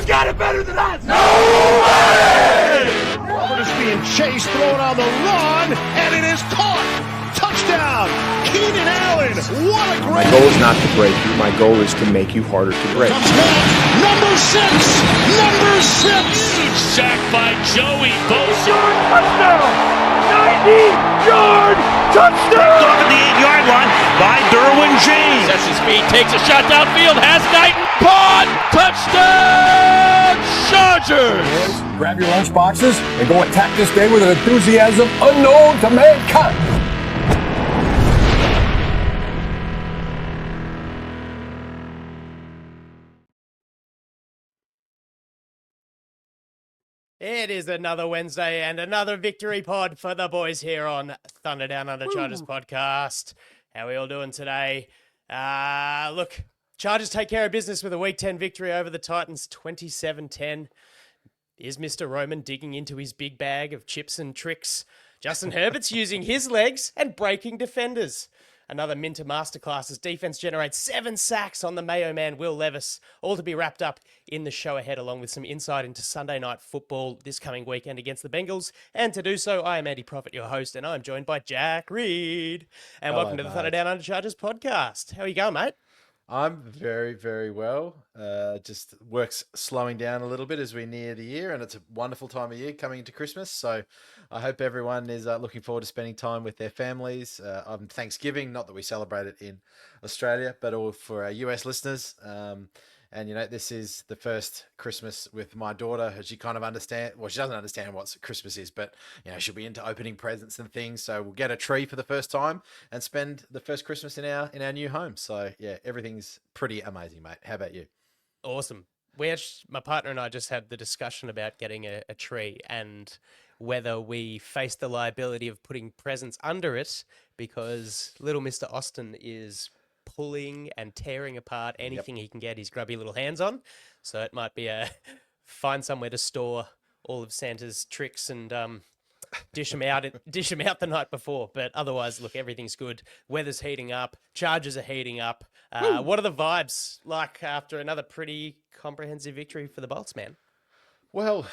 Who's got it better than us? Nobody! Herbert is being chased, thrown on the run, and it is caught. Touchdown, Keenan Allen. What a great... My goal is not to break you. My goal is to make you harder to break. Number 6. Huge sack by Joey Bosa. Touchdown! 90-yard touchdown! Off at the 8-yard line by Derwin James. Sets his speed, takes a shot downfield, has Knighton. Caught! Touchdown! Chargers! Grab your lunch boxes and go attack this day with an enthusiasm unknown to mankind. It is another Wednesday and another victory pod for the boys here on Thunder Down Under Chargers podcast. How are we all doing today? Look, Chargers take care of business with a Week 10 victory over the Titans, 27-10. Is Mr. Roman digging into his big bag of chips and tricks? Justin Herbert's using his legs and breaking defenders. Another Minter masterclass as defense generates 7 sacks on the Mayo man, Will Levis, all to be wrapped up in the show ahead, along with some insight into Sunday night football this coming weekend against the Bengals. And to do so, I am Andy Prophet, your host, and I'm joined by Jack Reed. And welcome to the Thunder Down Under Chargers podcast. How are you going, mate? I'm very, very well. Just work's slowing down a little bit as we near the year, and it's a wonderful time of year coming into Christmas. So I hope everyone is looking forward to spending time with their families on Thanksgiving. Not that we celebrate it in Australia, but all for our US listeners. And, you know, this is the first Christmas with my daughter. She kind of understands, well, she doesn't understand what Christmas is, but, you know, she'll be into opening presents and things. So we'll get a tree for the first time and spend the first Christmas in our new home. So, yeah, everything's pretty amazing, mate. How about you? Awesome. My partner and I just had the discussion about getting a tree and whether we face the liability of putting presents under it, because little Mr. Austin is pulling and tearing apart anything he can get his grubby little hands on. So it might be find somewhere to store all of Santa's tricks and dish them out the night before. But otherwise, look, everything's good. Weather's heating up. Chargers are heating up. What are the vibes like after another pretty comprehensive victory for the Bolts, man? Well,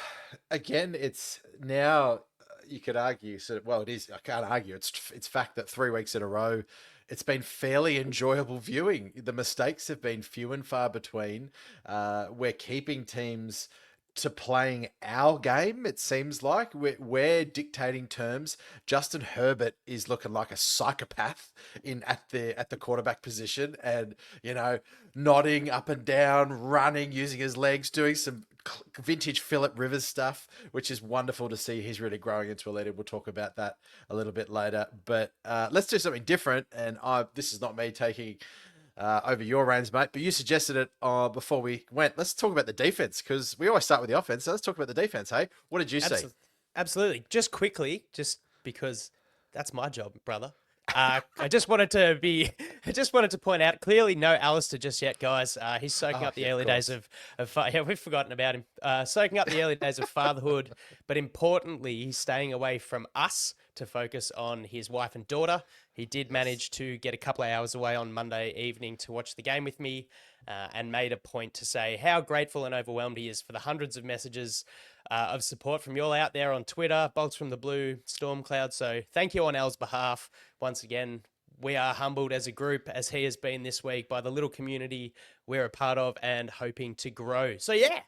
again, it's now, you could argue, it is, I can't argue. It's fact that 3 weeks in a row, it's been fairly enjoyable viewing. The mistakes have been few and far between. We're keeping teams to playing our game, it seems like. We're dictating terms. Justin Herbert is looking like a psychopath at the quarterback position, and, you know, nodding up and down, running, using his legs, doing some vintage Phillip Rivers stuff, which is wonderful to see. He's really growing into a leader. We'll talk about that a little bit later. But let's do something different. And this is not me taking over your reins, mate, but you suggested it before we went. Let's talk about the defense, because we always start with the offense. So let's talk about the defense, hey? What did you see? Absolutely. Just quickly, just because that's my job, brother. I just wanted to point out, clearly no Alistair just yet, guys. He's soaking up the early days of we've forgotten about him. Soaking up the early days of fatherhood, but importantly, he's staying away from us to focus on his wife and daughter. He did manage to get a couple of hours away on Monday evening to watch the game with me, and made a point to say how grateful and overwhelmed he is for the hundreds of messages of support from you all out there on Twitter, Bolts from the Blue, Storm Cloud. So thank you on Al's behalf. Once again, we are humbled as a group, as he has been this week, by the little community we're a part of and hoping to grow. So yeah,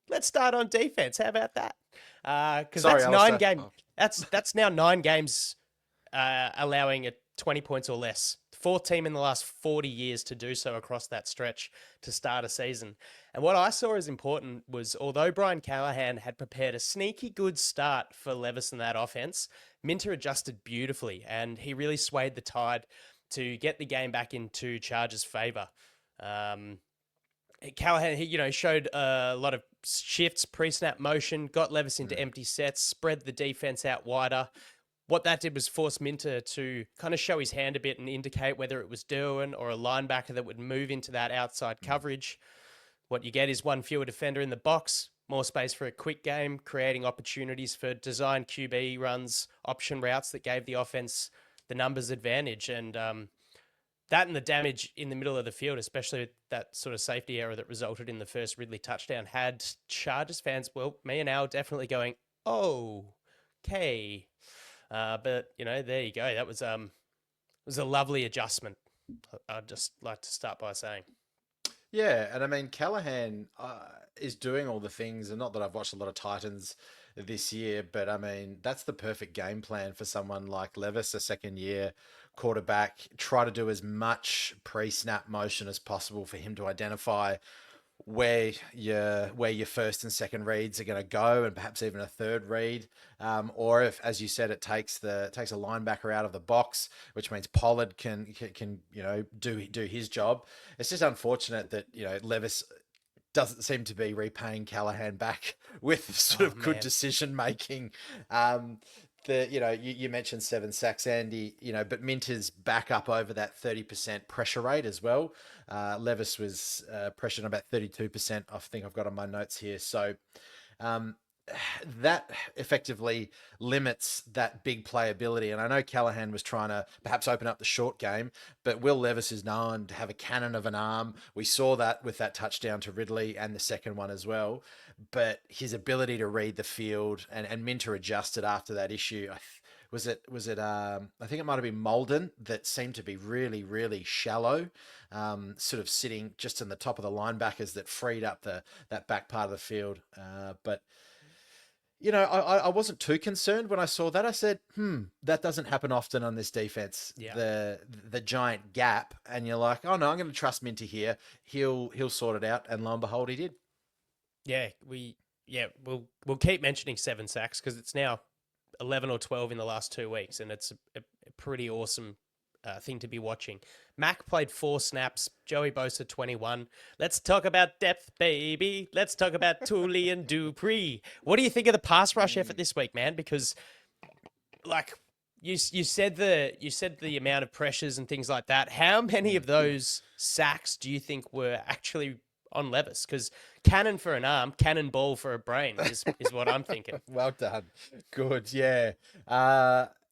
let's start on defense. How about that? Because that's That's now 9 games allowing 20 points or less. 4th team in the last 40 years to do so across that stretch to start a season. And what I saw as important was, although Brian Callahan had prepared a sneaky good start for Levis and that offense, Minter adjusted beautifully, and he really swayed the tide to get the game back into Chargers' favor. Callahan, he showed a lot of shifts, pre-snap motion, got Levis into empty sets, spread the defense out wider. What that did was force Minter to kind of show his hand a bit and indicate whether it was Derwin or a linebacker that would move into that outside coverage. What you get is one fewer defender in the box, more space for a quick game, creating opportunities for design QB runs, option routes that gave the offense the numbers advantage. And that and the damage in the middle of the field, especially with that sort of safety error that resulted in the first Ridley touchdown, had Chargers fans, well, me and Al definitely going, oh, okay. But, there you go. That was a lovely adjustment. I'd just like to start by saying. Yeah, and I mean, Callahan is doing all the things, and not that I've watched a lot of Titans this year, but I mean, that's the perfect game plan for someone like Levis, a second-year quarterback. Try to do as much pre-snap motion as possible for him to identify where your first and second reads are going to go, and perhaps even a third read, or if, as you said, it takes a linebacker out of the box, which means Pollard can do his job. It's just unfortunate that Levis doesn't seem to be repaying Callahan back with sort of good decision making. You mentioned 7 sacks, Andy, but Minter's back up over that 30% pressure rate as well. Levis was pressured on about 32%, I think I've got on my notes here. So that effectively limits that big playability. And I know Callahan was trying to perhaps open up the short game, but Will Levis is known to have a cannon of an arm. We saw that with that touchdown to Ridley and the second one as well. But his ability to read the field and Minter adjusted after that issue. I think it might have been Molden that seemed to be really, really shallow, sort of sitting just in the top of the linebackers that freed up that back part of the field. But I wasn't too concerned when I saw that. I said, that doesn't happen often on this defense. Yeah. The giant gap, and you're like, oh no, I'm going to trust Minter here. He'll sort it out, and lo and behold, he did. Yeah, we'll keep mentioning 7 sacks because it's now 11 or 12 in the last 2 weeks, and it's a pretty awesome thing to be watching. Mack played 4 snaps, Joey Bosa 21. Let's talk about depth, baby. Let's talk about Tuli and Dupree. What do you think of the pass rush effort this week, man? Because, like, you said the amount of pressures and things like that. How many of those sacks do you think were actually on Levis? Because cannon for an arm, cannonball for a brain is what I'm thinking. Well done. Good, yeah.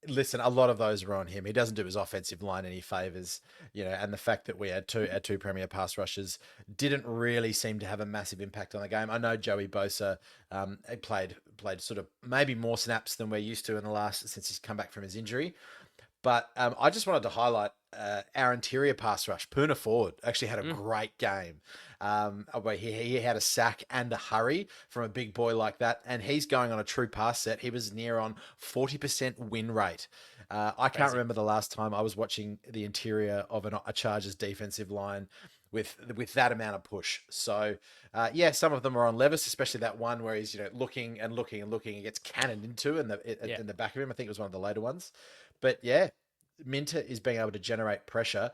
Listen, a lot of those were on him. He doesn't do his offensive line any favors, and the fact that we had two premier pass rushers didn't really seem to have a massive impact on the game. I know Joey Bosa, he played sort of maybe more snaps than we're used to since he's come back from his injury. But I just wanted to highlight our interior pass rush. Poona Ford actually had a great game. He had a sack and a hurry from a big boy like that, and he's going on a true pass set. He was near on 40% win rate. I can't remember the last time I was watching the interior of a Chargers defensive line with that amount of push. So some of them are on Levis, especially that one where he's looking and looking and looking and gets cannoned into in the back of him. I think it was one of the later ones. But yeah, Minter is being able to generate pressure.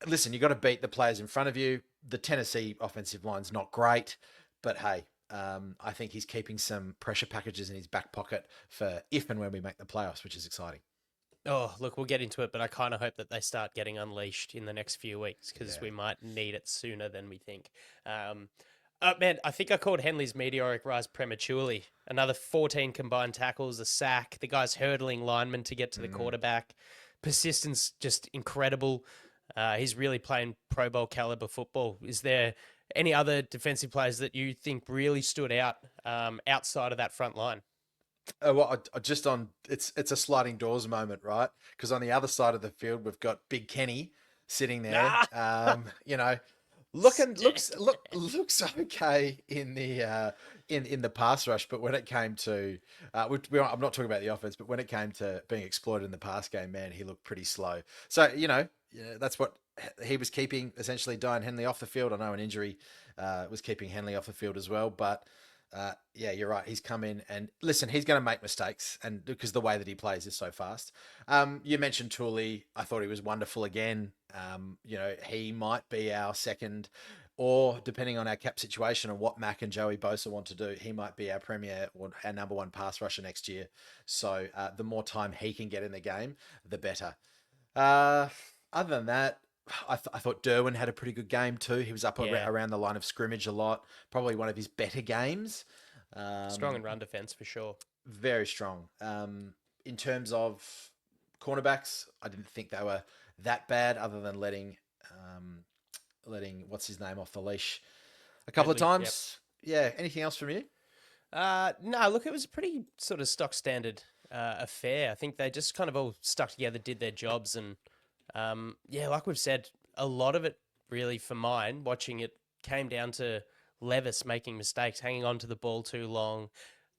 Listen, you got to beat the players in front of you. The Tennessee offensive line's not great, but hey, I think he's keeping some pressure packages in his back pocket for if and when we make the playoffs, which is exciting. Oh, look, we'll get into it, but I kind of hope that they start getting unleashed in the next few weeks because we might need it sooner than we think. Man, I think I called Henley's meteoric rise prematurely. Another 14 combined tackles, a sack. The guy's hurdling linemen to get to the quarterback. Persistence just incredible. He's really playing Pro Bowl caliber football. Is there any other defensive players that you think really stood out outside of that front line? It's a sliding doors moment, right? Because on the other side of the field, we've got Big Kenny sitting there. Looks okay in the pass rush, but when it came to, I'm not talking about the offense, but when it came to being exploited in the pass game, man, he looked pretty slow. So that's what he was keeping essentially Daiyan Henley off the field. I know an injury was keeping Henley off the field as well, but you're right. He's come in and listen, he's going to make mistakes, and because the way that he plays is so fast. You mentioned Tuli. I thought he was wonderful again. He might be our second, or depending on our cap situation and what Mack and Joey Bosa want to do, he might be our premier or our number one pass rusher next year. So the more time he can get in the game, the better. Other than that, I thought Derwin had a pretty good game too. He was up around the line of scrimmage a lot. Probably one of his better games. Strong in run defense for sure. Very strong. In terms of cornerbacks, I didn't think they were that bad, other than letting what's his name off the leash a couple of Henley, times. Yeah. Anything else from you? No, look, it was a pretty sort of stock standard affair. I think they just kind of all stuck together, did their jobs, and like we've said, a lot of it really for mine watching it came down to Levis making mistakes, hanging on to the ball too long,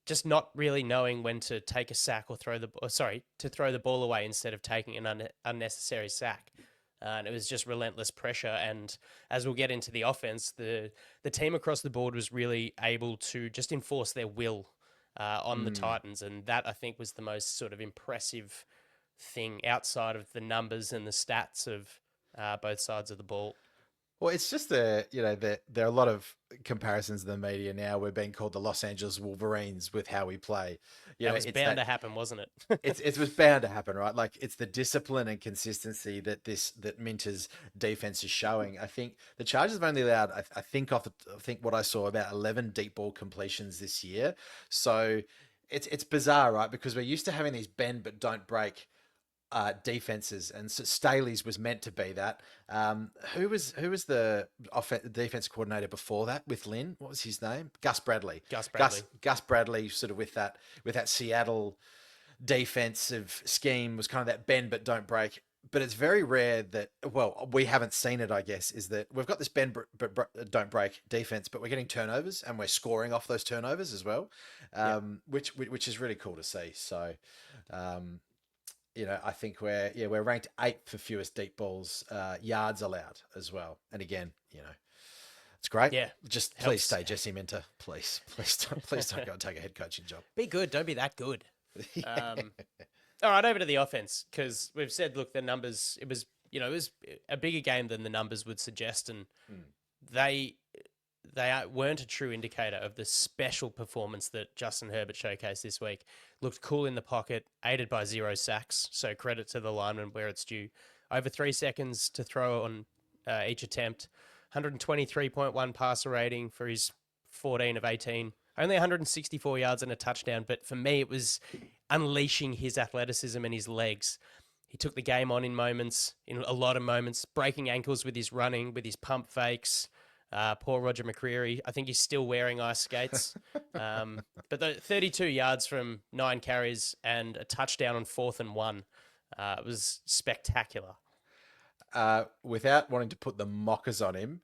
just not really knowing when to take a sack or throw the ball away instead of taking an unnecessary sack. And it was just relentless pressure. And as we'll get into the offense, the team across the board was really able to just enforce their will on the Titans. And that, I think, was the most sort of impressive thing outside of the numbers and the stats of both sides of the ball. Well, it's just there are a lot of comparisons in the media now. We're being called the Los Angeles Wolverines with how we play. It was bound to happen, wasn't it? It was bound to happen, right? Like, it's the discipline and consistency that Minter's defense is showing. I think the Chargers have only allowed, I think what I saw, about 11 deep ball completions this year. So it's bizarre, right? Because we're used to having these bend but don't break defenses, and so Staley's was meant to be that. Who was the defense coordinator before that with Lynn? What was his name? Gus Bradley. Gus Bradley, sort of with that Seattle defensive scheme, was kind of that bend but don't break. But it's very rare that, well, we haven't seen it, I guess, is that we've got this bend but don't break defense, but we're getting turnovers and we're scoring off those turnovers as well, which is really cool to see. So. I think we're ranked 8th for fewest deep balls yards allowed as well. And again, it's great. Yeah, just please stay Jesse Minter. Please don't go and take a head coaching job. Be good. Don't be that good. All right, over to the offense, because we've said, look, the numbers. It was a bigger game than the numbers would suggest, and they weren't a true indicator of the special performance that Justin Herbert showcased this week. Looked cool in the pocket, aided by 0 sacks, so credit to the lineman where it's due. Over 3 seconds to throw on each attempt, 123.1 passer rating for his 14 of 18. Only 164 yards and a touchdown, but for me it was unleashing his athleticism and his legs. He took the game on in a lot of moments, breaking ankles with his running, with his pump fakes. Poor Roger McCreary. I think he's still wearing ice skates. But the 32 yards from 9 carries and a touchdown on 4th and 1 was spectacular. Without wanting to put the mockers on him,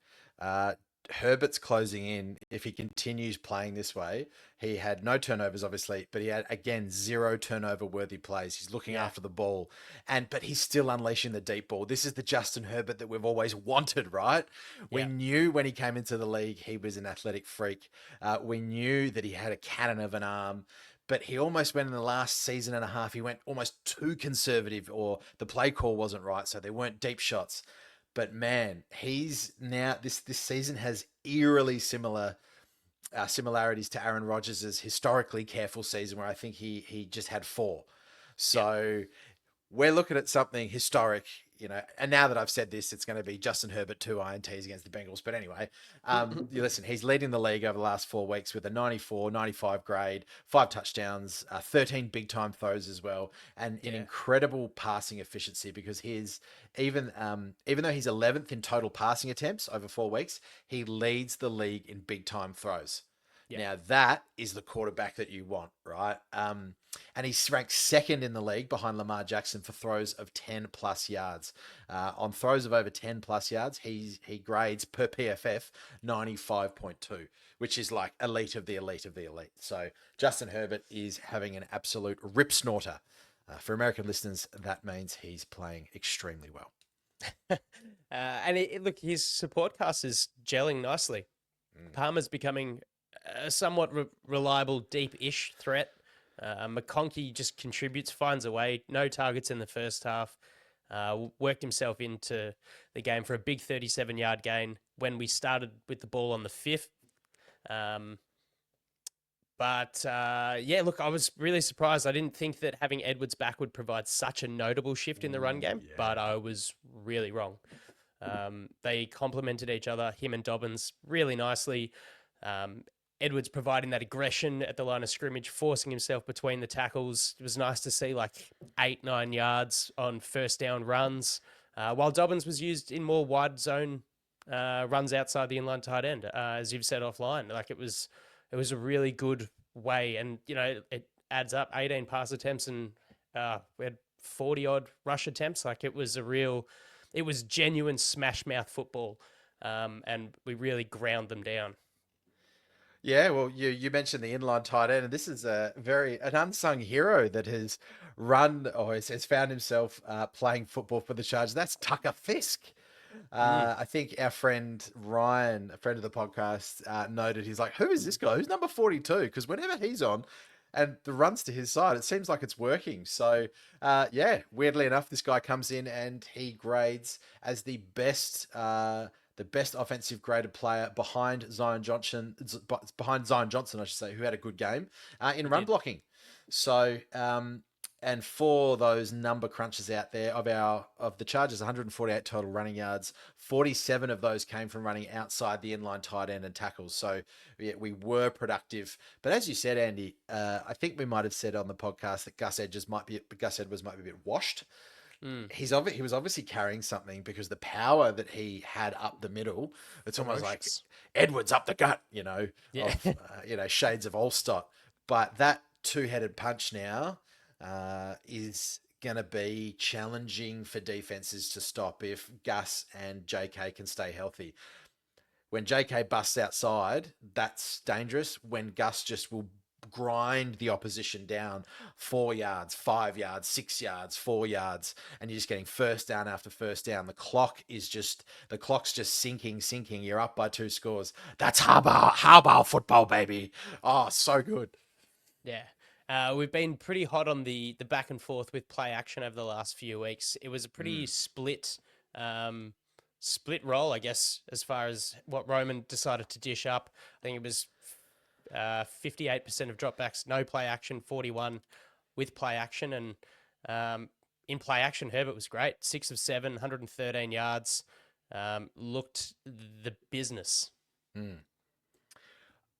Herbert's closing in. If he continues playing this way, he had no turnovers, obviously, but he had, again, 0 turnover-worthy plays. He's looking after the ball, but he's still unleashing the deep ball. This is the Justin Herbert that we've always wanted, right? We knew when he came into the league, he was an athletic freak. We knew that he had a cannon of an arm, but he almost went in the last season and a half, he went almost too conservative, or the play call wasn't right, so there weren't deep shots. But man, he's now, this season has eerily similar similarities to Aaron Rodgers' historically careful season, where I think he just had 4. So we're looking at something historic, and now that I've said this, it's going to be Justin Herbert 2 INTs against the Bengals. But anyway, you listen, he's leading the league over the last 4 weeks with a 94, 95 grade, 5 touchdowns, 13 big time throws as well, and an incredible passing efficiency, because even though he's 11th in total passing attempts over 4 weeks, he leads the league in big time throws. Now that is the quarterback that you want, right? And he's ranked 2nd in the league behind Lamar Jackson for throws of 10 plus yards. On throws of over 10 plus yards, he grades per PFF 95.2, which is like elite of the elite of the elite. So Justin Herbert is having an absolute rip snorter. For American listeners, that means he's playing extremely well. Look, his support cast is gelling nicely. Palmer's becoming a somewhat reliable, deep-ish threat. McConkey just contributes, finds a way. No targets in the first half. Worked himself into the game for a big 37-yard gain when we started with the ball on the 5th. Look, I was really surprised. I didn't think that having Edwards back would provide such a notable shift in the run game, but I was really wrong. They complemented each other, him and Dobbins, really nicely. Edwards providing that aggression at the line of scrimmage, forcing himself between the tackles. It was nice to see 8-9 yards on first down runs. while Dobbins was used in more wide zone runs outside the inline tight end, as you've said offline. Like it was a really good way, and it adds up. 18 pass attempts, and we had 40 odd rush attempts. Like it was genuine smash mouth football, and we really ground them down. Yeah, well, you mentioned the inline tight end, and this is an unsung hero that has run or has found himself playing football for the Chargers. That's Tucker Fisk. I think our friend Ryan, a friend of the podcast, noted, he's like, who is this guy? Who's number 42? Because whenever he's on and the runs to his side, it seems like it's working. So, weirdly enough, this guy comes in and he grades as the best offensive graded player behind Zion Johnson, I should say, who had a good game in run blocking. So, and for those number crunches out there, of the Chargers, 148 total running yards, 47 of those came from running outside the inline tight end and tackles. So we were productive. But as you said, Andy, I think we might have said on the podcast that Gus Edwards might be a bit washed. He was obviously carrying something, because the power that he had up the middle, it's almost like Edwards up the gut, shades of Allstott. But that two-headed punch now is going to be challenging for defenses to stop if Gus and JK can stay healthy. When JK busts outside, that's dangerous. When Gus just will grind the opposition down 4 yards, 5 yards, 6 yards, 4 yards, and you're just getting first down after first down. The clock's just sinking. You're up by 2 scores. That's how about football, baby. Oh, so good. Yeah. We've been pretty hot on the back and forth with play action over the last few weeks. It was a pretty split role, I guess, as far as what Roman decided to dish up. I think it was 58% of dropbacks, no play action, 41 with play action. And in play action, Herbert was great. 6 of 7, 113 yards. Looked the business.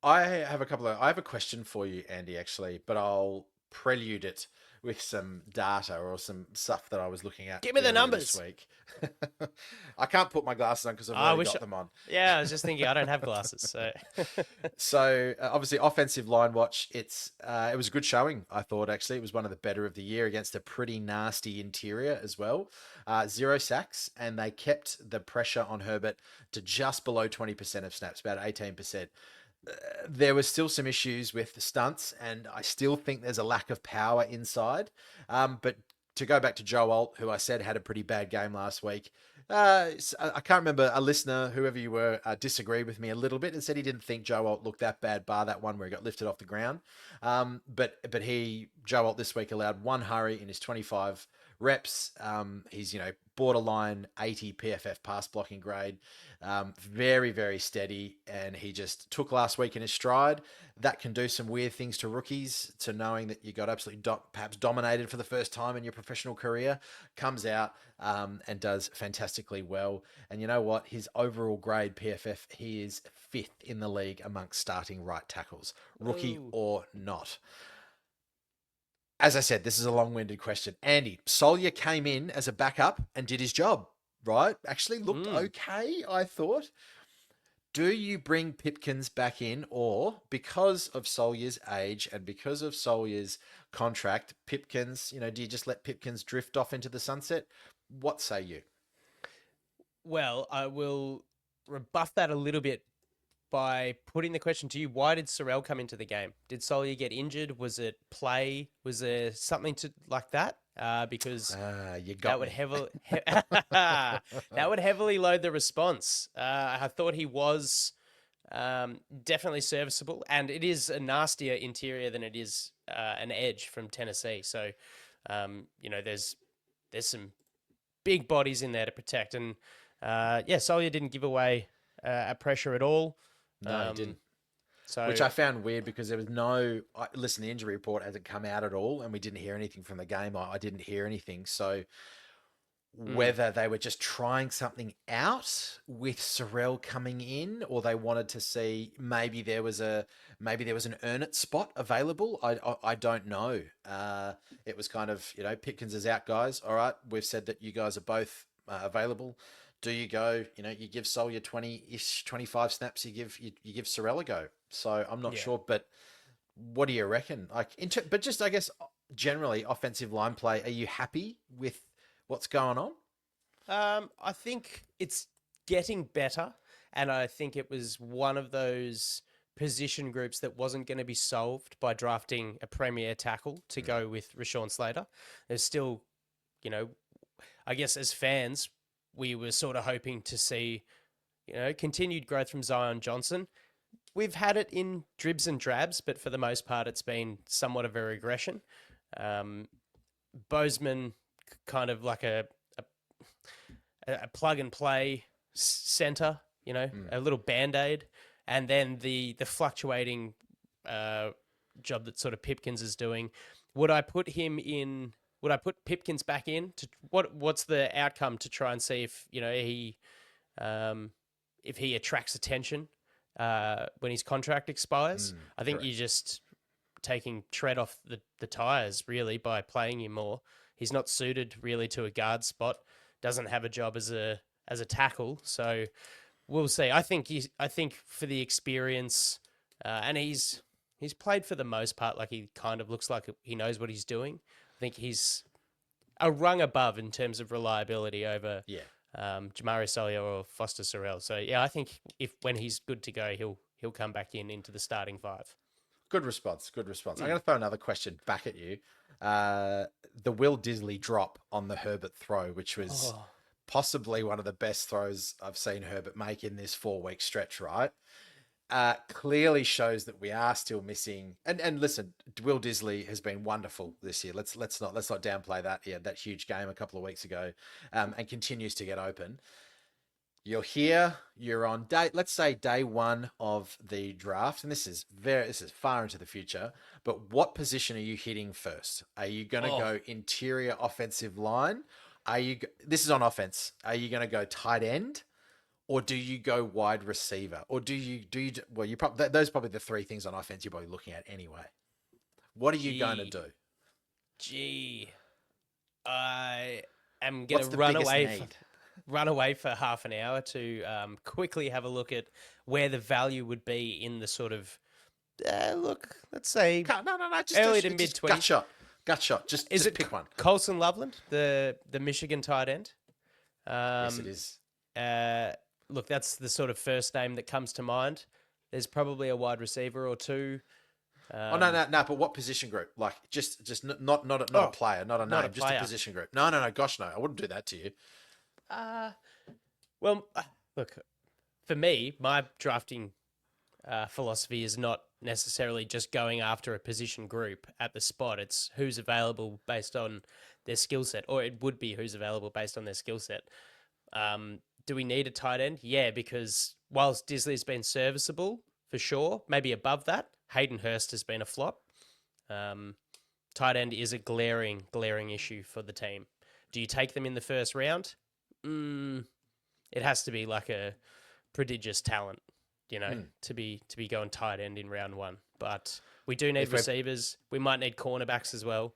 I have a question for you, Andy, actually, but I'll prelude it with some data or some stuff that I was looking at. Give me the numbers this week. I can't put my glasses on because I've already got them on. Yeah, I was just thinking I don't have glasses. So, obviously, offensive line watch. It was a good showing. I thought actually it was one of the better of the year against a pretty nasty interior as well. 0 sacks, and they kept the pressure on Herbert to just below 20% of snaps, about 18%. There was still some issues with the stunts, and I still think there's a lack of power inside. But to go back to Joe Alt, who I said had a pretty bad game last week, I can't remember, a listener, whoever you were, disagreed with me a little bit and said he didn't think Joe Alt looked that bad, bar that one where he got lifted off the ground. But Joe Alt this week allowed 1 hurry in his 25 reps. He's, borderline 80 PFF pass blocking grade. Very, very steady. And he just took last week in his stride. That can do some weird things to rookies, to knowing that you got absolutely perhaps dominated for the first time in your professional career. Comes out and does fantastically well. And you know what? His overall grade PFF, he is 5th in the league amongst starting right tackles, rookie or not. As I said, this is a long-winded question. Andy, Soldier came in as a backup and did his job, right? Actually looked okay, I thought. Do you bring Pipkins back in, or because of Sawyer's age and because of Sawyer's contract, Pipkins, do you just let Pipkins drift off into the sunset? What say you? Well, I will rebuff that a little bit by putting the question to you. Why did Sorrell come into the game? Did Sawyer get injured? Was it play? Was there something like that? Because that would heavily load the response. I thought he was definitely serviceable, and it is a nastier interior than it is an edge from Tennessee. So, there's some big bodies in there to protect, and Sawyer didn't give away a pressure at all. No, he didn't. So, which I found weird, because there was the injury report hasn't come out at all, and we didn't hear anything from the game. I didn't hear anything. So whether they were just trying something out with Sorrell coming in, or they wanted to see maybe there was an earn it spot available, I don't know. It was kind of, Pipkins is out, guys. All right, we've said that you guys are both available? Do you go, you give Sol your 20-ish, 25 snaps, you give Sorrell a go. So I'm not sure, but what do you reckon? But just, I guess, generally offensive line play, are you happy with what's going on? I think it's getting better, and I think it was one of those position groups that wasn't going to be solved by drafting a premier tackle to go with Rashawn Slater. There's still, I guess as fans, we were sort of hoping to see, continued growth from Daiyan Johnson. We've had it in dribs and drabs, but for the most part, it's been somewhat of a regression. Bozeman, kind of like a plug and play center, a little band-aid, and then the fluctuating job that sort of Pipkins is doing. Would I put Pipkins back in? What's the outcome to try and see if he attracts attention when his contract expires? I think you're just taking tread off the tires really by playing him more. He's not suited really to a guard spot. Doesn't have a job as a tackle, so we'll see. I think for the experience, and he's played for the most part like he kind of looks like he knows what he's doing. I think he's a rung above in terms of reliability over Jamari Solio or Foster Sorrell. So I think when he's good to go, he'll come back into the starting five. Good response. I'm going to throw another question back at you. The Will Disley drop on the Herbert throw, which was possibly one of the best throws I've seen Herbert make in this 4-week stretch, right? Clearly shows that we are still missing. And listen, Will Disley has been wonderful this year. Let's not downplay that. Yeah, that huge game a couple of weeks ago, and continues to get open. You're here. You're on let's say day one of the draft, and this is far into the future. But what position are you hitting first? Are you going to go interior offensive line? This is on offense. Are you going to go tight end, or do you go wide receiver, or do you? Well, those are probably the three things on offense you're probably looking at anyway. What are you going to do? I am going to run away for half an hour to quickly have a look at where the value would be in the sort of let's say just early to mid 20s. Gut shot. Just pick one. Colson Loveland, the Michigan tight end. Yes, it is. Look, that's the sort of first name that comes to mind. There's probably a wide receiver or two. No. But what position group? Like just not a player, not a name, just a position group. No. Gosh, no. I wouldn't do that to you. Well, look, for me, my drafting philosophy is not necessarily just going after a position group at the spot. It's who's available based on their skill set, or it would be who's available based on their skill set. Do we need a tight end? Yeah, because whilst Disley's been serviceable, for sure, maybe above that, Hayden Hurst has been a flop. Tight end is a glaring issue for the team. Do you take them in the first round? It has to be like a prodigious talent, to be going tight end in round one. But we do need receivers. We might need cornerbacks as well.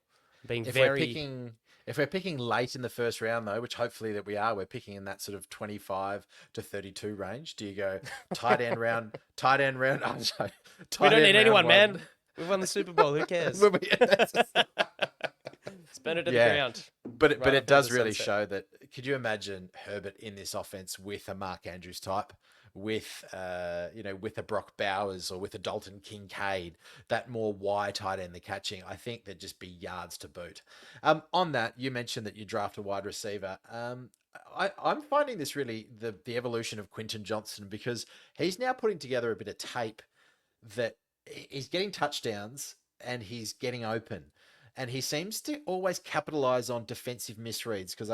If we're picking late in the first round, though, which hopefully that we are, we're picking in that sort of 25 to 32 range. Do you go tight end round? I'm sorry, we don't need anyone, man. We've won the Super Bowl. Who cares? Spend it to the ground. But it does really show that. Could you imagine Herbert in this offense with a Mark Andrews type, with with a Brock Bowers or with a Dalton Kincaid, that more Y tight end, the catching? I think there'd just be yards to boot. On that, you mentioned that you draft a wide receiver. I'm finding this really the evolution of Quentin Johnston, because he's now putting together a bit of tape that he's getting touchdowns and he's getting open. And he seems to always capitalize on defensive misreads, because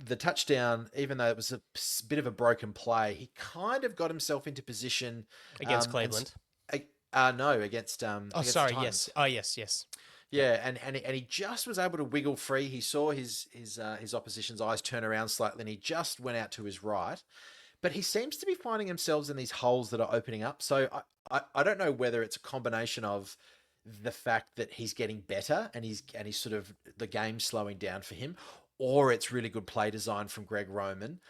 the touchdown, even though it was a bit of a broken play, he kind of got himself into position against Cleveland. Against against sorry, Titans. yes. Yes. Yeah, and he just was able to wiggle free. He saw his opposition's eyes turn around slightly, and he just went out to his right. But he seems to be finding himself in these holes that are opening up. So I don't know whether it's a combination of the fact that he's getting better and he's sort of the game slowing down for him, or it's really good play design from Greg Roman,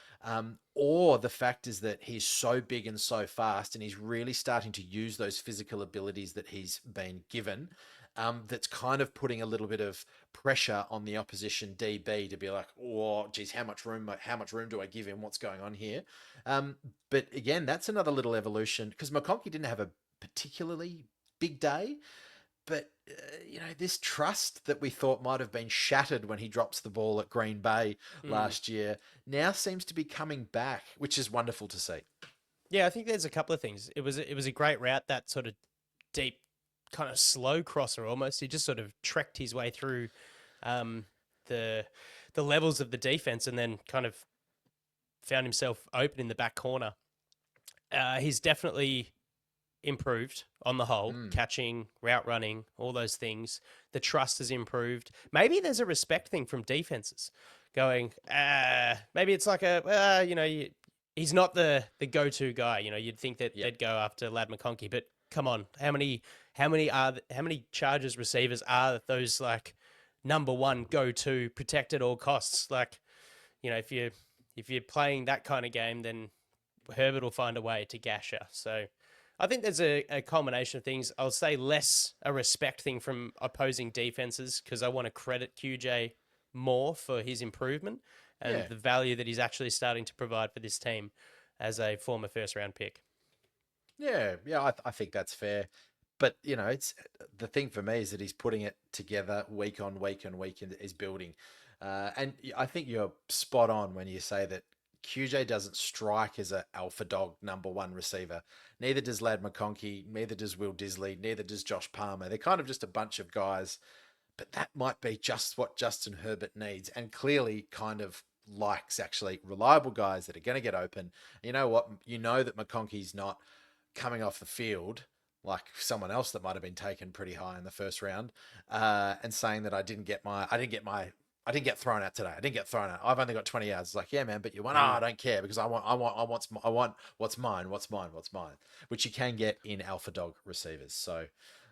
or the fact is that he's so big and so fast, and he's really starting to use those physical abilities that he's been given. That's kind of putting a little bit of pressure on the opposition DB to be like, oh, geez, how much room do I give him? What's going on here? But again, that's another little evolution, because McConkey didn't have a particularly big day, but this trust that we thought might have been shattered when he drops the ball at Green Bay last year now seems to be coming back, which is wonderful to see. Yeah, I think there's a couple of things. It was a great route, that sort of deep, kind of slow crosser almost. He just sort of trekked his way through the levels of the defense, and then kind of found himself open in the back corner. He's definitely improved on the whole, catching, route running, all those things. The trust has improved. Maybe there's a respect thing from defenses going, maybe it's like he's not the go-to guy. You'd think that they'd go after Lad McConkey, but come on, how many Chargers receivers are those like number one go-to, protect at all costs? Like, if you're playing that kind of game, then Herbert will find a way to gash you. So I think there's a culmination of things. I'll say less a respect thing from opposing defenses, because I want to credit QJ more for his improvement and the value that he's actually starting to provide for this team as a former first-round pick. Yeah, I think that's fair. But, it's the thing for me is that he's putting it together week on week and week, and is building. And I think you're spot on when you say that QJ doesn't strike as an alpha dog number one receiver. Neither does Lad McConkey, neither does Will Disley, neither does Josh Palmer. They're kind of just a bunch of guys, but that might be just what Justin Herbert needs, and clearly kind of likes actually reliable guys that are going to get open. You know what? You know that McConkey's not coming off the field like someone else that might have been taken pretty high in the first round, and saying that I didn't get thrown out today. I didn't get thrown out. I've only got 20 yards. It's like, yeah, man, but you won. I don't care, because I want what's mine, which you can get in alpha dog receivers. So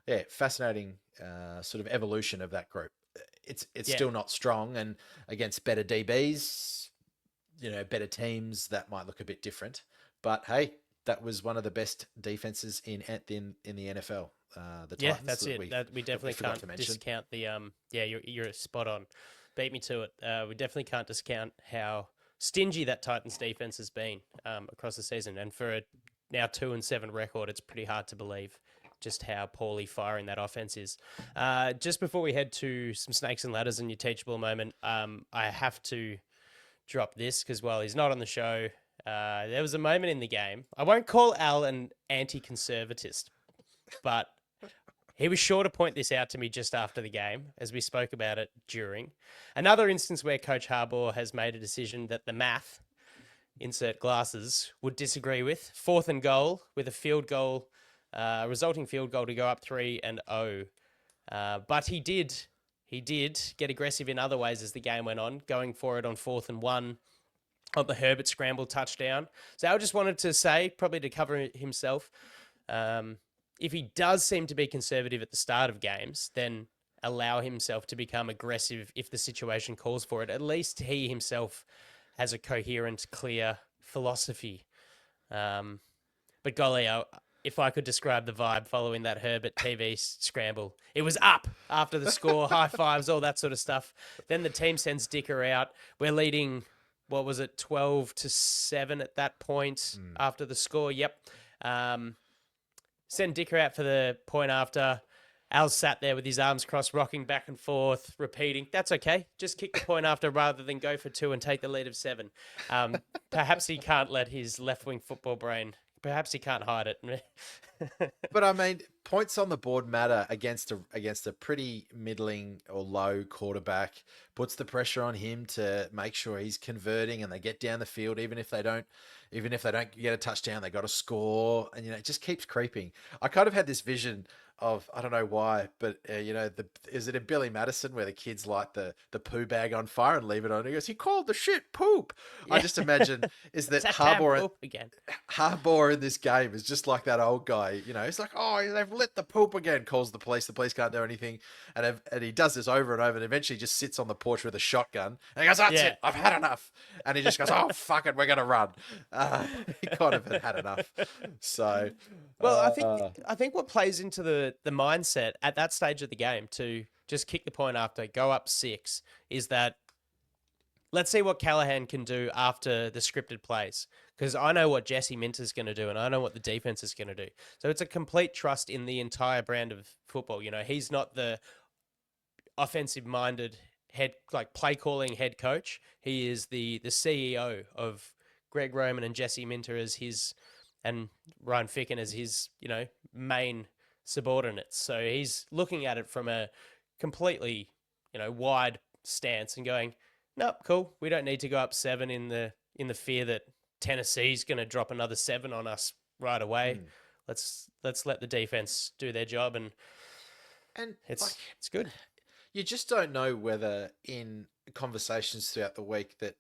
yeah, fascinating sort of evolution of that group. It's still not strong, and against better DBs, better teams, that might look a bit different. But hey, that was one of the best defenses in the NFL. The Titans, that's it. We definitely can't discount the you're spot on. Beat me to it. We definitely can't discount how stingy that Titans defense has been across the season, and for a now 2-7 record, it's pretty hard to believe just how poorly firing that offense is. Just before we head to some snakes and ladders and your teachable moment, I have to drop this, because while he's not on the show, there was a moment in the game. I won't call Al an anti-conservatist, but he was sure to point this out to me just after the game, as we spoke about it during. Another instance where Coach Harbaugh has made a decision that the math, insert glasses, would disagree with. 4th and goal with a resulting field goal to go up 3-0. But he did get aggressive in other ways as the game went on, going for it on 4th and 1 on the Herbert scramble touchdown. So I just wanted to say, probably to cover himself, if he does seem to be conservative at the start of games, then allow himself to become aggressive if the situation calls for it. At least he himself has a coherent, clear philosophy. But golly, if I could describe the vibe following that Herbert TV scramble, it was up after the score, high fives, all that sort of stuff. Then the team sends Dicker out. We're leading, 12-7 at that point after the score. Yep. Send Dicker out for the point after. Al's sat there with his arms crossed, rocking back and forth, repeating, that's okay. Just kick the point after rather than go for 2 and take the lead of 7. Perhaps he can't let his left-wing football brain, perhaps he can't hide it. But I mean, points on the board matter against a pretty middling or low quarterback. Puts the pressure on him to make sure he's converting, and they get down the field, even if they don't get a touchdown, they got to score, and it just keeps creeping. I kind of had this vision of, I don't know why, but is it in Billy Madison where the kids light the poo bag on fire and leave it on? He goes, he called the shit poop. Yeah. I just imagine is that It's that damn Harbour poop again. Harbour in this game is just like that old guy. He's like, oh, they've lit the poop again. Calls the police can't do anything, and he does this over and over, and eventually just sits on the porch with a shotgun and he goes, that's it, I've had enough, and he just goes, oh fuck it, we're gonna run. He kind of had enough. So, well, I think what plays into the mindset at that stage of the game to just kick the point after, go up 6, is that let's see what Callahan can do after the scripted plays, because I know what Jesse Minter's going to do and I know what the defense is going to do. So it's a complete trust in the entire brand of football. He's not the offensive-minded play calling head coach. He is the CEO of Greg Roman and Jesse Minter as his, and Ryan Ficken as his, main subordinates. So he's looking at it from a completely, wide stance and going, nope, cool. We don't need to go up 7 in the fear that Tennessee's going to drop another 7 on us right away. Let's let the defense do their job, and it's good. You just don't know whether in conversations throughout the week that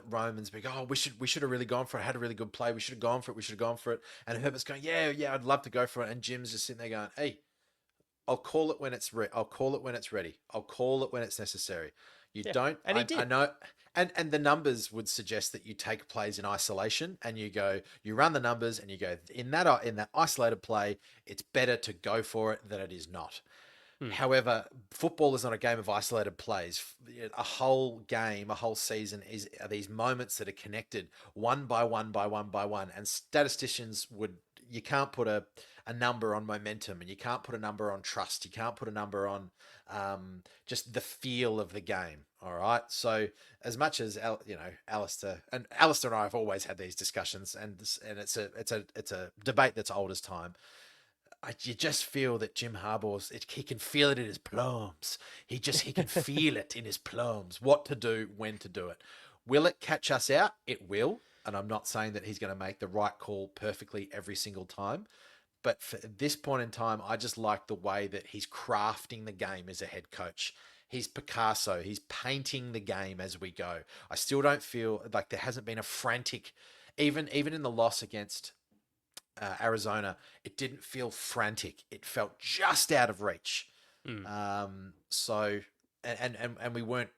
Roman's been, oh, we should have really gone for it. Had a really good play. We should have gone for it. And Herbert's going, yeah, I'd love to go for it. And Jim's just sitting there going, hey, I'll call it when it's I'll call it when it's ready. I'll call it when it's necessary. You don't. And he did. I know. And the numbers would suggest that you take plays in isolation and you run the numbers and you go, in that isolated play, it's better to go for it than it is not. However, football is not a game of isolated plays. A whole game, a whole season are these moments that are connected one by one by one by one. And statisticians you can't put a number on momentum, and you can't put a number on trust. You can't put a number on just the feel of the game. All right. So as much as Alistair and I have always had these discussions, and it's a debate that's old as time. You just feel that Jim Harbaugh's, he can feel it in his plums. He can feel it in his plums, what to do, when to do it. Will it catch us out? It will. And I'm not saying that he's going to make the right call perfectly every single time. But for this point in time, I just like the way that he's crafting the game as a head coach. He's Picasso. He's painting the game as we go. I still don't feel like there hasn't been a frantic, even in the loss against Arizona, it didn't feel frantic. It felt just out of reach. So, and we weren't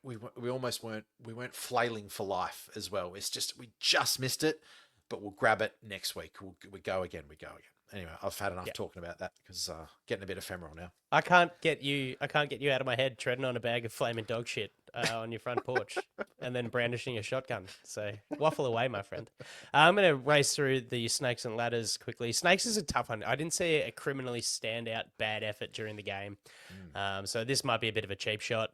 flailing for life as well. It's just, we just missed it, but we'll grab it next week. We go again. Anyway, I've had enough talking about that because getting a bit ephemeral now. I can't get you out of my head treading on a bag of flaming dog shit on your front porch and then brandishing a shotgun. So waffle away, my friend. I'm going to race through the snakes and ladders quickly. Snakes is a tough one. I didn't see a criminally standout bad effort during the game. So this might be a bit of a cheap shot.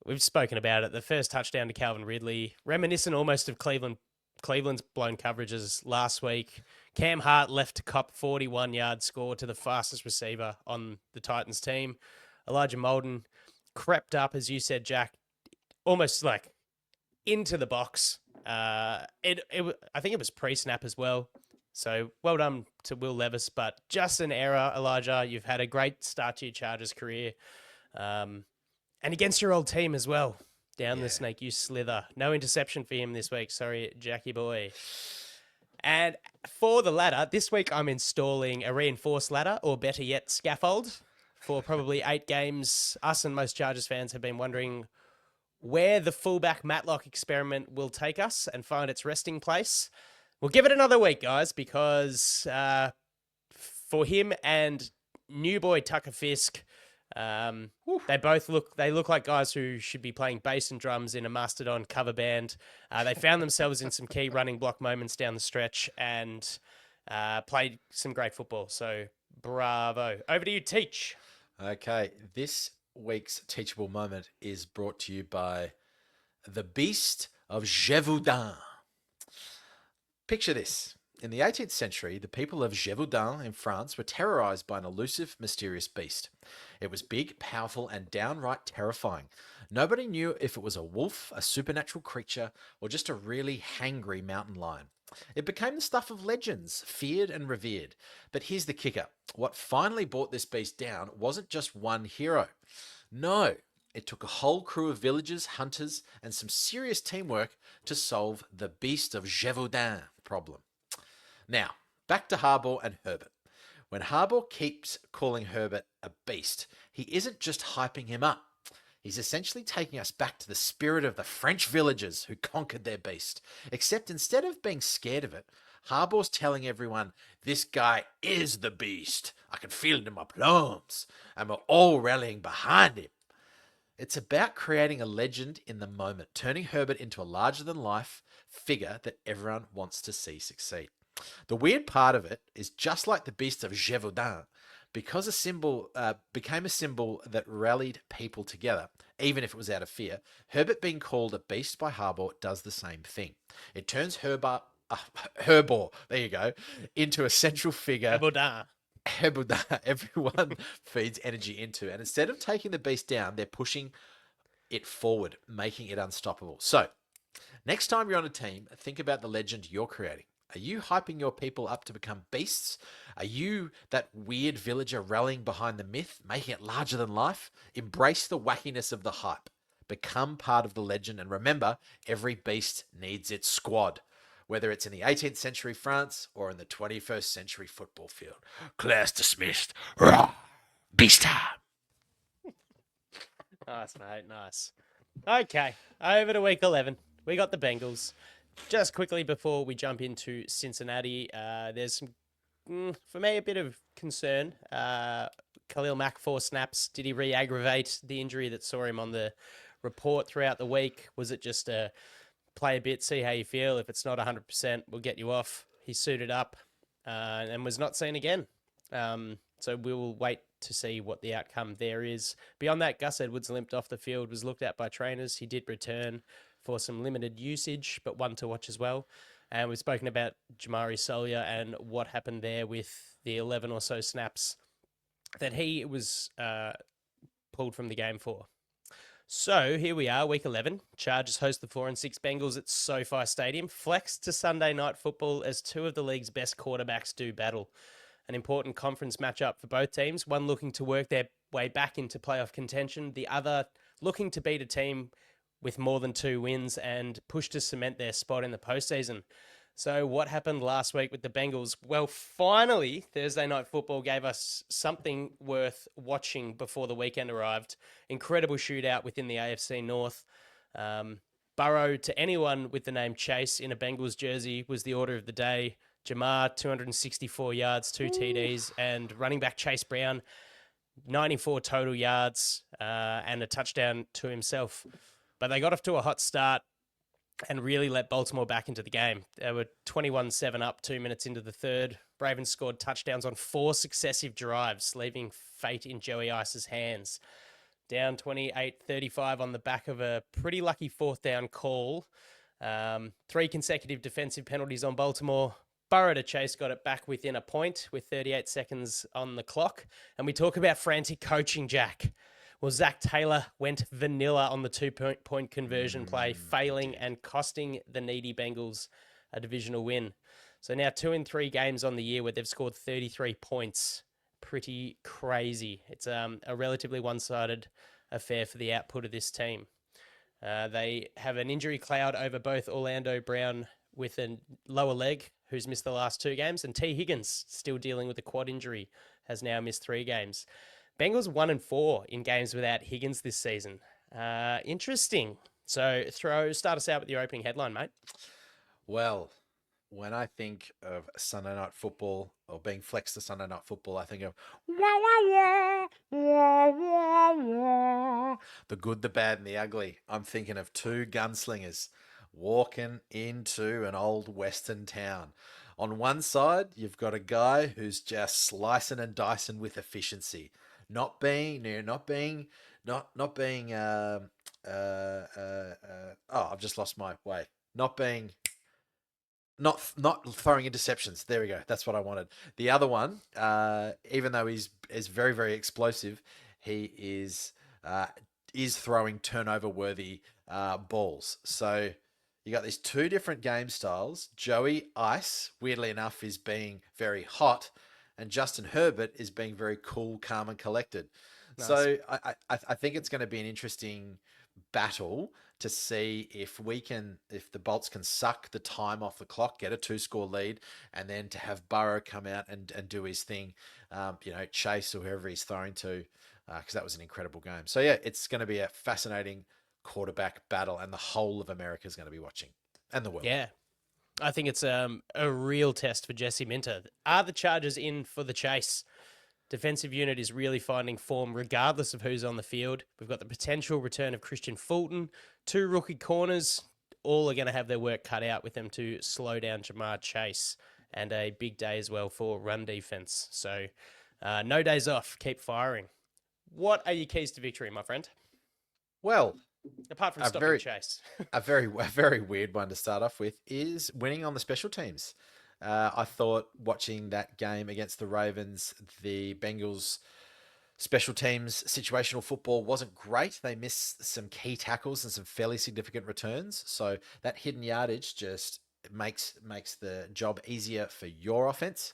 We've spoken about it. The first touchdown to Calvin Ridley, reminiscent almost of Cleveland's blown coverages last week. Cam Hart left to cop 41-yard score to the fastest receiver on the Titans team. Elijah Molden crept up, as you said, Jack, almost like into the box. I think it was pre-snap as well. So well done to Will Levis, but just an error, Elijah. You've had a great start to your Chargers career. And against your old team as well. Down the snake, you slither. No interception for him this week. Sorry, Jackie boy. And for the ladder, this week I'm installing a reinforced ladder, or better yet, scaffold. For probably 8 games, us and most Chargers fans have been wondering where the fullback Matlock experiment will take us and find its resting place. We'll give it another week, guys, because for him and new boy Tucker Fisk, they look like guys who should be playing bass and drums in a Mastodon cover band. They found themselves in some key running block moments down the stretch and played some great football. So bravo. Over to you, Teach. Okay, this week's teachable moment is brought to you by the Beast of Gévaudan. Picture this. In the 18th century, the people of Gévaudan in France were terrorized by an elusive, mysterious beast. It was big, powerful, and downright terrifying. Nobody knew if it was a wolf, a supernatural creature, or just a really hangry mountain lion. It became the stuff of legends, feared and revered. But here's the kicker. What finally brought this beast down wasn't just one hero. No, it took a whole crew of villagers, hunters, and some serious teamwork to solve the Beast of Gévaudan problem. Now, back to Harbaugh and Herbert. When Harbaugh keeps calling Herbert a beast, he isn't just hyping him up. He's essentially taking us back to the spirit of the French villagers who conquered their beast. Except instead of being scared of it, Harbaugh's telling everyone, this guy is the beast. I can feel it in my plums. And we're all rallying behind him. It's about creating a legend in the moment, turning Herbert into a larger-than-life figure that everyone wants to see succeed. The weird part of it is just like the Beast of Gévaudan, because a symbol became a symbol that rallied people together, even if it was out of fear, Herbert being called a beast by Harbaugh does the same thing. It turns Herbert, there you go, into a central figure. Herbert, everyone feeds energy into. And instead of taking the beast down, they're pushing it forward, making it unstoppable. So, next time you're on a team, think about the legend you're creating. Are you hyping your people up to become beasts? Are you that weird villager rallying behind the myth, making it larger than life? Embrace the wackiness of the hype. Become part of the legend. And remember, every beast needs its squad, whether it's in the 18th century France or in the 21st century football field. Class dismissed. Rah! Beast time. Nice, mate. Nice. Okay, over to week 11. We got the Bengals. Just quickly before we jump into Cincinnati, there's some, for me, a bit of concern. Khalil Mack, 4 snaps. Did he re-aggravate the injury that saw him on the report throughout the week? Was it just a play a bit, see how you feel? If it's not 100%, we'll get you off. He suited up and was not seen again. So we'll wait to see what the outcome there is. Beyond that, Gus Edwards limped off the field, was looked at by trainers. He did return for some limited usage, but one to watch as well. And we've spoken about Jamari Sawyer and what happened there with the 11 or so snaps that he was pulled from the game for. So here we are, week 11. Chargers host the 4-6 Bengals at SoFi Stadium. Flex to Sunday Night Football as 2 of the league's best quarterbacks do battle. An important conference matchup for both teams, one looking to work their way back into playoff contention, the other looking to beat a team with more than 2 wins and push to cement their spot in the postseason. So what happened last week with the Bengals? Well, finally, Thursday Night Football gave us something worth watching before the weekend arrived. Incredible shootout within the AFC North. Burrow, to anyone with the name Chase in a Bengals jersey, was the order of the day. Jamar, 264 yards, 2 TDs, and running back Chase Brown, 94 total yards and a touchdown to himself. But they got off to a hot start and really let Baltimore back into the game. They were 21-7 up 2 minutes into the third. Ravens scored touchdowns on 4 successive drives, leaving fate in Joey Ice's hands. Down 28-35 on the back of a pretty lucky 4th down call. 3 consecutive defensive penalties on Baltimore. Burrow to Chase got it back within a point with 38 seconds on the clock. And we talk about frantic coaching, Jack. Well, Zach Taylor went vanilla on the 2-point conversion play, failing and costing the needy Bengals a divisional win. So now 2 in 3 games on the year where they've scored 33 points. Pretty crazy. It's a relatively one-sided affair for the output of this team. They have an injury cloud over both Orlando Brown with a lower leg, who's missed the last 2 games, and T. Higgins, still dealing with a quad injury, has now missed 3 games. Bengals 1-4 in games without Higgins this season. Interesting. So start us out with your opening headline, mate. Well, when I think of Sunday Night Football or being flexed to Sunday Night Football, I think of the good, the bad, and the ugly. I'm thinking of 2 gunslingers walking into an old Western town. On one side, you've got a guy who's just slicing and dicing with efficiency. Not being, I've just lost my way. Not throwing interceptions. There we go. That's what I wanted. The other one, even though he's very, very explosive, he is throwing turnover-worthy balls. So, You got these two different game styles. Joey Ice, weirdly enough, is being very hot, and Justin Herbert is being very cool, calm, and collected. Nice. So I think it's going to be an interesting battle to see if the Bolts can suck the time off the clock, get a 2-score lead, and then to have Burrow come out and do his thing, chase or whoever he's throwing to, because that was an incredible game. So yeah, it's going to be a fascinating quarterback battle, and the whole of America is going to be watching, and the world. Yeah. I think it's a real test for Jesse Minter. Are the Chargers in for the chase? Defensive unit is really finding form regardless of who's on the field. We've got the potential return of Christian Fulton. 2 rookie corners. All are going to have their work cut out with them to slow down Jamar Chase. And a big day as well for run defense. So no days off. Keep firing. What are your keys to victory, my friend? Well, apart from stopping Chase. a very weird one to start off with is winning on the special teams. I thought watching that game against the Ravens, the Bengals special teams situational football wasn't great. They missed some key tackles and some fairly significant returns. So that hidden yardage just makes the job easier for your offense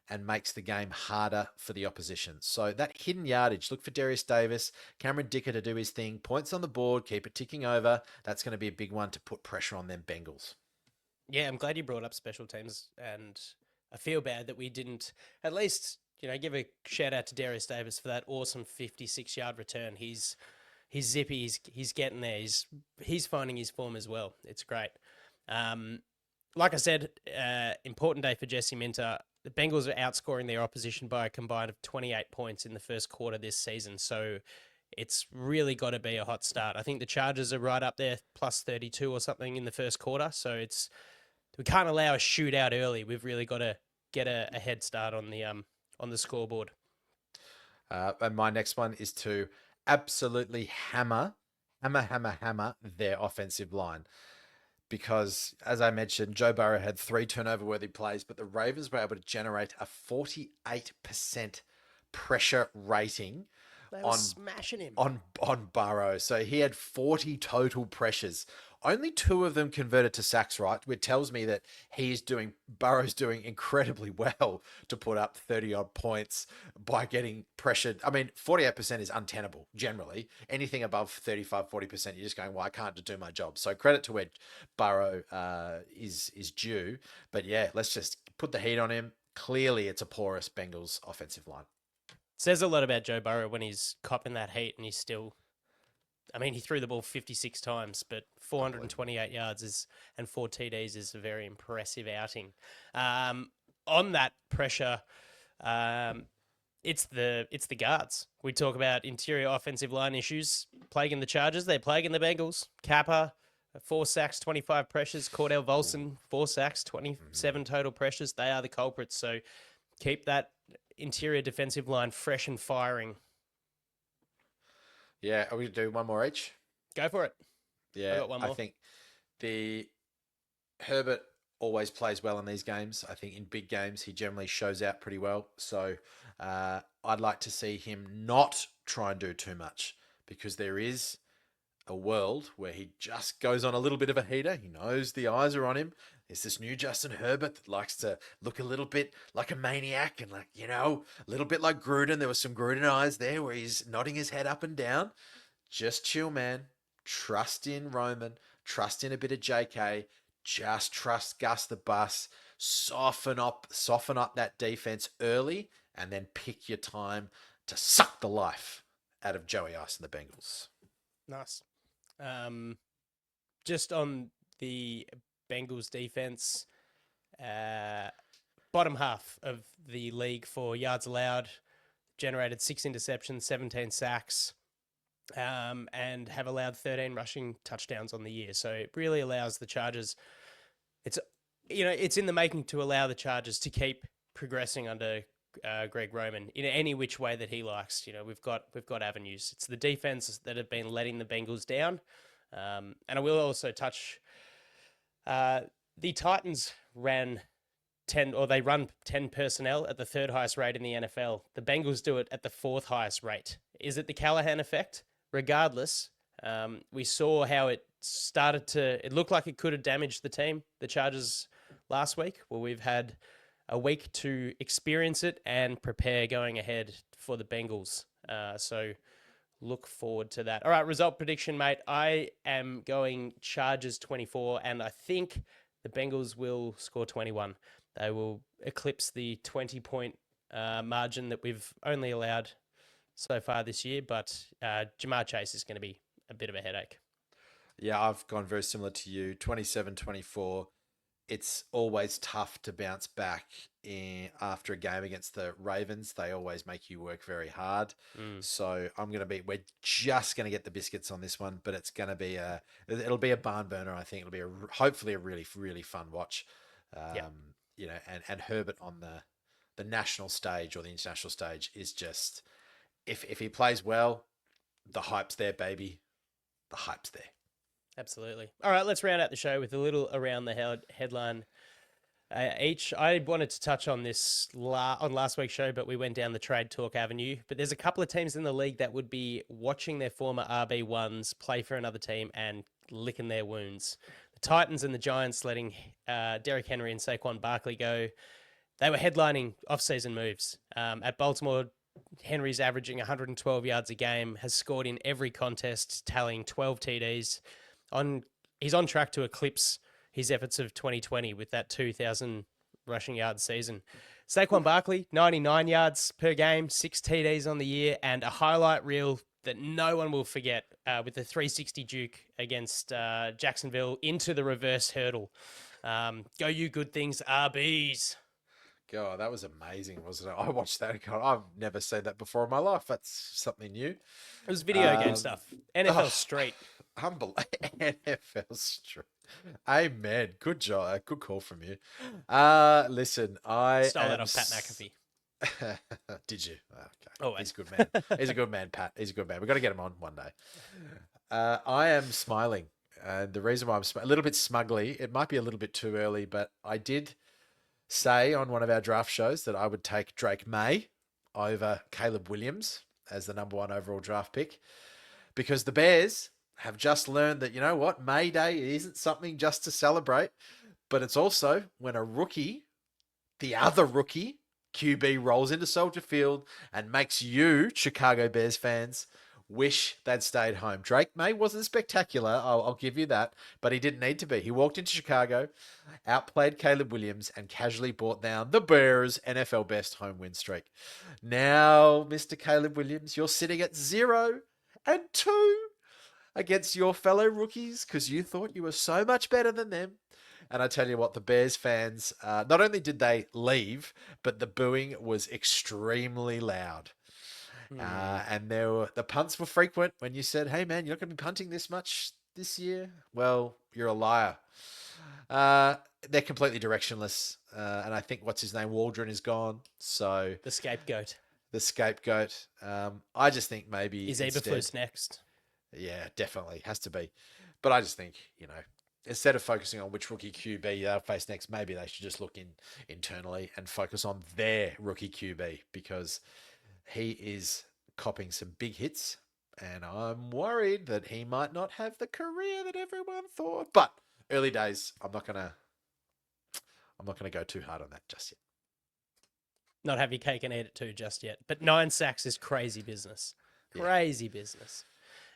and makes the game harder for the opposition. So that hidden yardage, look for Derius Davis, Cameron Dicker to do his thing, points on the board, keep it ticking over. That's going to be a big one to put pressure on them Bengals. Yeah, I'm glad you brought up special teams, and I feel bad that we didn't at least, give a shout out to Derius Davis for that awesome 56-yard return. He's zippy, he's getting there. He's finding his form as well. It's great. Like I said, important day for Jesse Minter. The Bengals are outscoring their opposition by a combined of 28 points in the first quarter this season. So it's really got to be a hot start. I think the Chargers are right up there, plus 32 or something in the first quarter. So we can't allow a shootout early. We've really got to get a head start on the scoreboard. And my next one is to absolutely hammer their offensive line. Because, as I mentioned, Joe Burrow had 3 turnover-worthy plays, but the Ravens were able to generate a 48% pressure rating smashing him on Burrow. So he had 40 total pressures. Only 2 of them converted to sacks, right? Which tells me that Burrow's doing incredibly well to put up 30-odd points by getting pressured. I mean, 48% is untenable, generally. Anything above 35, 40%, you're just going, well, I can't do my job. So credit to where Burrow is due. But yeah, let's just put the heat on him. Clearly, it's a porous Bengals offensive line. Says a lot about Joe Burrow when he's copping that heat and he's still... he threw the ball 56 times, but 428 yards and 4 TDs is a very impressive outing. On that pressure, it's the guards. We talk about interior offensive line issues plaguing the Chargers. They're plaguing the Bengals. Kappa, 4 sacks, 25 pressures. Cordell Volson, 4 sacks, 27 total pressures. They are the culprits. So keep that interior defensive line fresh and firing. Yeah, are we going to do one more each? Go for it. Yeah, I got one more. I think the Herbert always plays well in these games. I think in big games, he generally shows out pretty well. So I'd like to see him not try and do too much, because there is a world where he just goes on a little bit of a heater. He knows the eyes are on him. There's this new Justin Herbert that likes to look a little bit like a maniac and a little bit like Gruden. There was some Gruden eyes there where he's nodding his head up and down. Just chill, man. Trust in Roman. Trust in a bit of JK. Just trust Gus the Bus. Soften up that defense early, and then pick your time to suck the life out of Joey Ice and the Bengals. Nice. Just on the Bengals defense, bottom half of the league for yards allowed, generated 6 interceptions, 17 sacks, and have allowed 13 rushing touchdowns on the year. So it really allows the Chargers. It's in the making to allow the Chargers to keep progressing under Greg Roman in any which way that he likes. We've got avenues. It's the defense that have been letting the Bengals down, and I will also touch. The Titans run 10 personnel at the 3rd highest rate in the NFL. The Bengals do it at the 4th highest rate. Is it the Callahan effect? Regardless, we saw how it it looked like it could have damaged the team, the Chargers, last week. Well, we've had a week to experience it and prepare going ahead for the Bengals. So look forward to that. All right, result prediction, mate. I am going Chargers 24, and I think the Bengals will score 21. They will eclipse the 20-point margin that we've only allowed so far this year, but Jamar Chase is going to be a bit of a headache. Yeah, I've gone very similar to you, 27-24. It's always tough to bounce back after a game against the Ravens. They always make you work very hard. So we're just going to get the biscuits on this one, but it'll be a barn burner. I think it'll be hopefully a really, really fun watch. And Herbert on the national stage or the international stage is just, if he plays well, the hype's there, baby. The hype's there. Absolutely. All right, let's round out the show with a little around the headline each. I wanted to touch on this on last week's show, but we went down the trade talk avenue. But there's a couple of teams in the league that would be watching their former RB1s play for another team and licking their wounds. The Titans and the Giants letting Derrick Henry and Saquon Barkley go. They were headlining off-season moves. At Baltimore, Henry's averaging 112 yards a game, has scored in every contest, tallying 12 TDs. He's on track to eclipse his efforts of 2020 with that 2,000 rushing yard season. Saquon Barkley, 99 yards per game, 6 TDs on the year, and a highlight reel that no one will forget with the 360 Duke against Jacksonville into the reverse hurdle. Go you good things, RBs. God, that was amazing, wasn't it? I watched that and go, I've never seen that before in my life. That's something new. It was video game stuff. NFL Street. Unbelievable. NFL Street. Amen. Good job. Good call from you. Listen, I stole that off Pat McAfee. Did you? Okay. Oh, he's a good man. He's a good man, Pat. He's a good man. We've got to get him on one day. I am smiling. And the reason why I'm a little bit smugly, it might be a little bit too early, but I did say on one of our draft shows that I would take Drake May over Caleb Williams as the number 1 overall draft pick, because the Bears have just learned that, you know what, May Day isn't something just to celebrate, but it's also when a rookie, the other rookie, QB, rolls into Soldier Field and makes you, Chicago Bears fans, wish they'd stayed home. Drake May wasn't spectacular, I'll give you that, but he didn't need to be. He walked into Chicago, outplayed Caleb Williams, and casually brought down the Bears' NFL best home win streak. Now, Mr. Caleb Williams, you're sitting at 0-2 against your fellow rookies because you thought you were so much better than them. And I tell you what, the Bears fans, not only did they leave, but the booing was extremely loud. And the punts were frequent when you said, hey, man, you're not going to be punting this much this year. Well, you're a liar. They're completely directionless. And I think, what's his name? Waldron is gone. So The scapegoat. I just think maybe... Is Eberflus next? Yeah, definitely. Has to be. But I just think, instead of focusing on which rookie QB they'll face next, maybe they should just look internally and focus on their rookie QB, because he is copping some big hits, and I'm worried that he might not have the career that everyone thought. But early days, I'm not gonna go too hard on that just yet. Not have your cake and eat it too just yet. But 9 sacks is crazy business. Crazy business.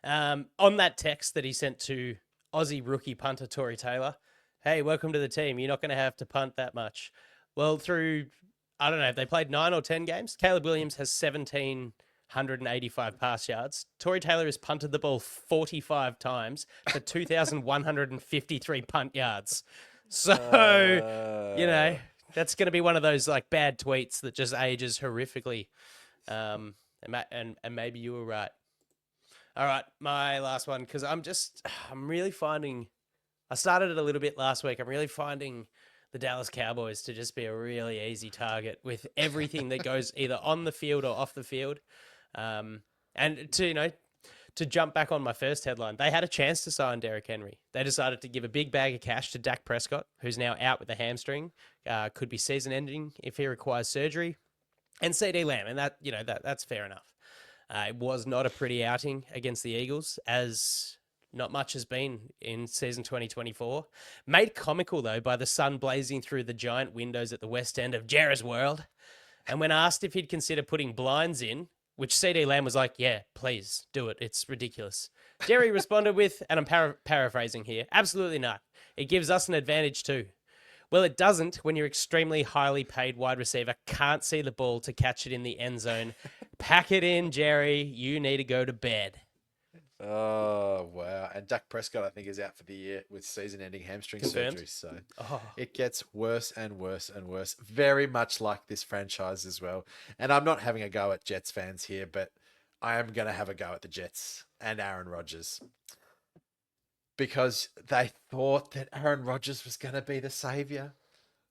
On that text that he sent to Aussie rookie punter Tory Taylor, hey, welcome to the team. You're not going to have to punt that much. Well, through, I don't know, if they played 9 or 10 games, Caleb Williams has 1,785 pass yards. Tory Taylor has punted the ball 45 times for 2,153 punt yards. So, that's going to be one of those like bad tweets that just ages horrifically. And maybe you were right. All right, my last one, because I'm really finding, I started it a little bit last week. I'm really finding the Dallas Cowboys to just be a really easy target with everything that goes either on the field or off the field. And to jump back on my first headline, they had a chance to sign Derrick Henry. They decided to give a big bag of cash to Dak Prescott, who's now out with a hamstring, could be season ending if he requires surgery, and CD Lamb, and that's fair enough. It was not a pretty outing against the Eagles, as not much has been in season 2024. Made comical, though, by the sun blazing through the giant windows at the west end of Jerry's World. And when asked if he'd consider putting blinds in, which CD Lamb was like, yeah, please do it. It's ridiculous. Jerry responded with, and I'm paraphrasing here, absolutely not. It gives us an advantage too. Well, it doesn't when your extremely highly paid wide receiver can't see the ball to catch it in the end zone. Pack it in, Jerry. You need to go to bed. Oh, wow. And Dak Prescott, I think, is out for the year with season-ending hamstring surgery. So it gets worse and worse and worse. Very much like this franchise as well. And I'm not having a go at Jets fans here, but I am going to have a go at the Jets and Aaron Rodgers. Because they thought that Aaron Rodgers was going to be the savior.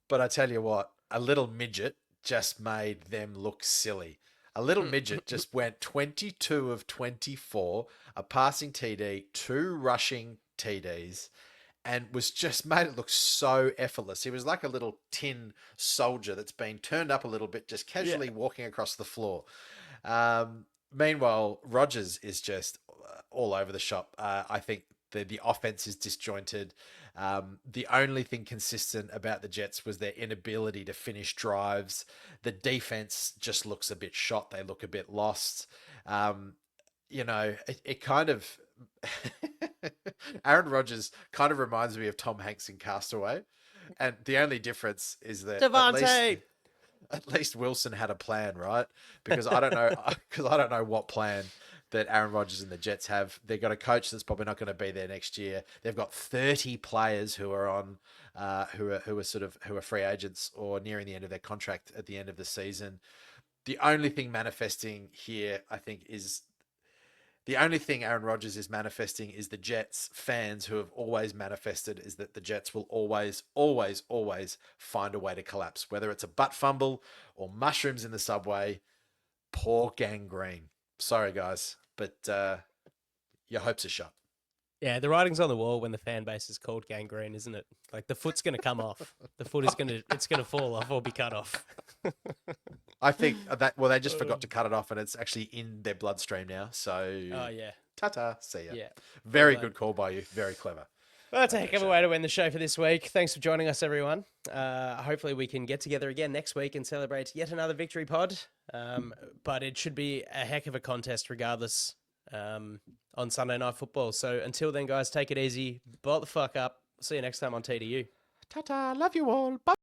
But I tell you what, a little midget just made them look silly. A little midget just went 22 of 24, a passing TD, 2 rushing TDs, and was just made it look so effortless. He was like a little tin soldier that's been turned up a little bit, just casually walking across the floor. Meanwhile, Rodgers is just all over the shop. I think the offense is disjointed. The only thing consistent about the Jets was their inability to finish drives. The defense just looks a bit shot. They look a bit lost. It kind of... Aaron Rodgers kind of reminds me of Tom Hanks in Castaway. And the only difference is that at least Wilson had a plan, right? Because I don't know what plan that Aaron Rodgers and the Jets have. They've got a coach that's probably not going to be there next year. They've got 30 players who are on, who are free agents or nearing the end of their contract at the end of the season. The only thing manifesting here, I think, is the only thing Aaron Rodgers is manifesting is the Jets fans who have always manifested is that the Jets will always, always, always find a way to collapse, whether it's a butt fumble or mushrooms in the subway. Poor gangrene. Sorry, guys, but your hopes are shot. Yeah, the writing's on the wall when the fan base is called gangrene, isn't it? Like the foot's going to come off. The foot is going to fall off or be cut off. I think they just forgot to cut it off and it's actually in their bloodstream now. So, ta-ta, see ya. Yeah. Very good call by you. Very clever. Well, that's a heck of a way to end the show for this week. Thanks for joining us, everyone. Hopefully we can get together again next week and celebrate yet another victory pod. But it should be a heck of a contest regardless on Sunday Night Football. So until then, guys, take it easy. Bolt the fuck up. See you next time on TDU. Ta-ta. Love you all. Bye.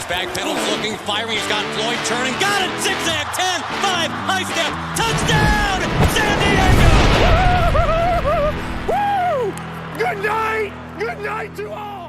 Back pedals looking, firing. He's got Floyd turning. Got it. Zigzag. 10, 5, high step. Touchdown. San Diego. Woo! Good night. Good night to all.